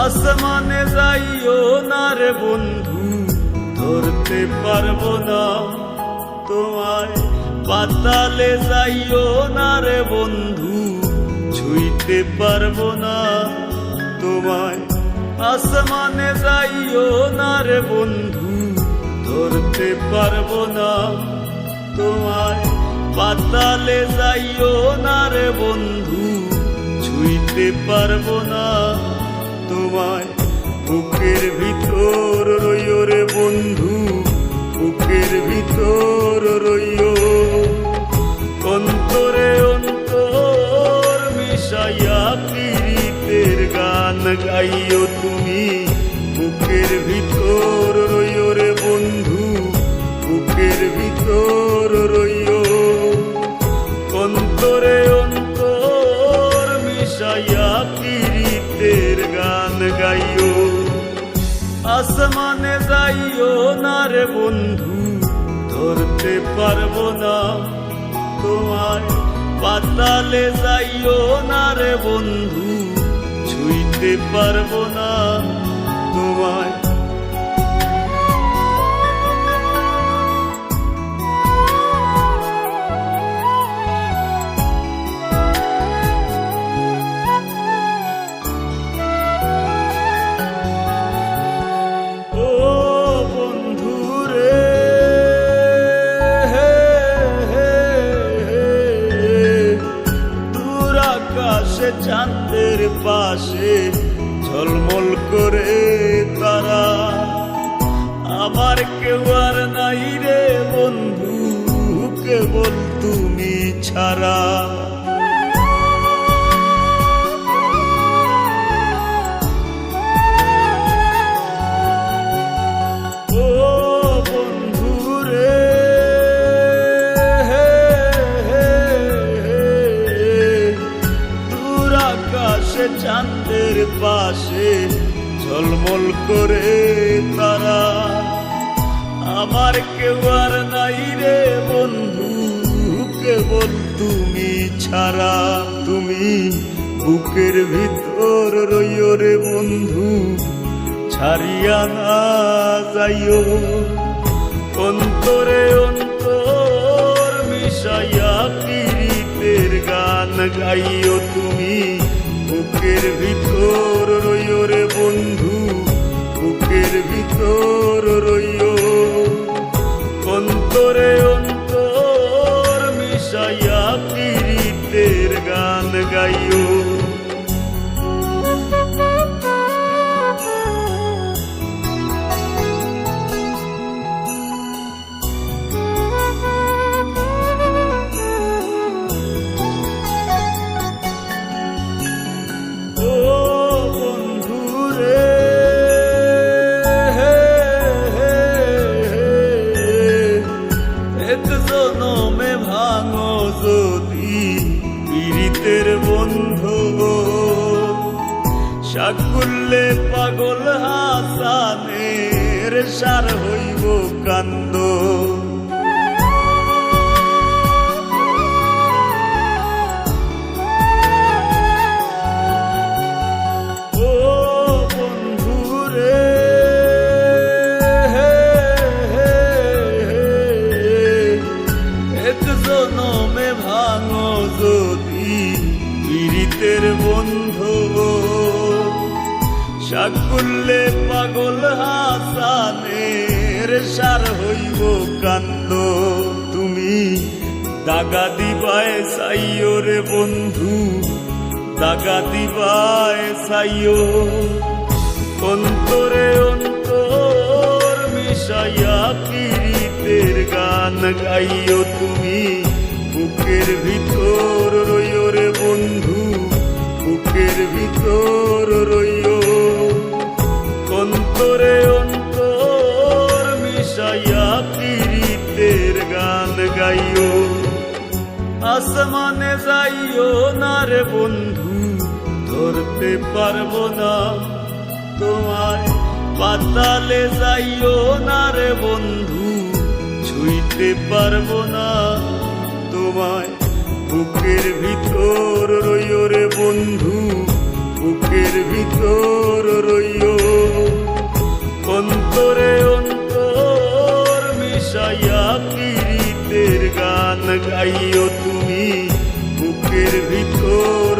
আসমানে যাইও না রে বন্ধু, ধরতে পারবো না তোমায়। পাতালে যাইও না রে বন্ধু, ছুঁইতে পারবো না তোমায়। আসমানে যাইও না রে বন্ধু, ধরতে পারবো না তোমায়। পাতালে যাইও না রে বন্ধু, ছুঁইতে পারবো না তোমায়। বুকের ভিতর রইও রে বন্ধু, বুকের ভিতর রইও। অন্তরে অন্তর মিশাইয়া পীড়িতের গান গাইও তুমি। বুকের ভিতর রইও রে বন্ধু, বুকের ভিতর রইও। অন্তরে অন্তর মিশাইয়া পীড়িতের গান গাইও। আসমানে যাইও না রে বন্ধু, ধরতে পারবো না তোমায়। পাতালে যাইও না রে বন্ধু, ছুঁইতে পারবো না তোমায়। চাঁদের পাশে ঝলমল করে তারা, আমার কেউ আর নাই রে বন্ধু, কেবল তুমি ছাড়া। ও বন্ধু রে, চাঁদের পাশে ঝলমল করে তারা, আমার কেউ আর নাই রে বন্ধু, কেবল তুমি ছাড়া। তুমি বুকের ভিতর রইও রে বন্ধু, ছাড়িয়া না যাইও। অন্তরে অন্তর মিশাইয়া পীড়িতের গান গাইও তুমি। বুকের ভিতর রইও রে বন্ধু, বুকের ভিতর রইও। অন্তরে অন্তর মিশাইয়া পীড়িতের গান গাইও। ভাঙো যদি পীড়িতের বন্ধু, সাকুল্যে পাগল হাসানের সার হইব কান্দ। ভাঙো যদি পীড়িতের বন্ধু, সাকুল্যে পাগল হাসানের সার হইব কান্দ। তুমি দাগা দিবায় চাইও রে বন্ধু, দাগা দিবায় চাইও। অন্তরে অন্তর মিশাইয়া পীড়িতের গান গাইও তুমি। বুকের ভিতর রইও রে বন্ধু, বুকের ভিতর রইও। অন্তরে অন্তর মিশাইয়া পীড়িতের গান গাইও। আসমানে যাইও না রে বন্ধু, ধরতে পারবো না তোমায়। পাতালে যাইও না রে বন্ধু, ছুঁইতে পারবো না তোমায়। বুকের ভিতর রইও রে বন্ধু, বুকের ভিতর গান গাইও তুমি বুকের ভিতর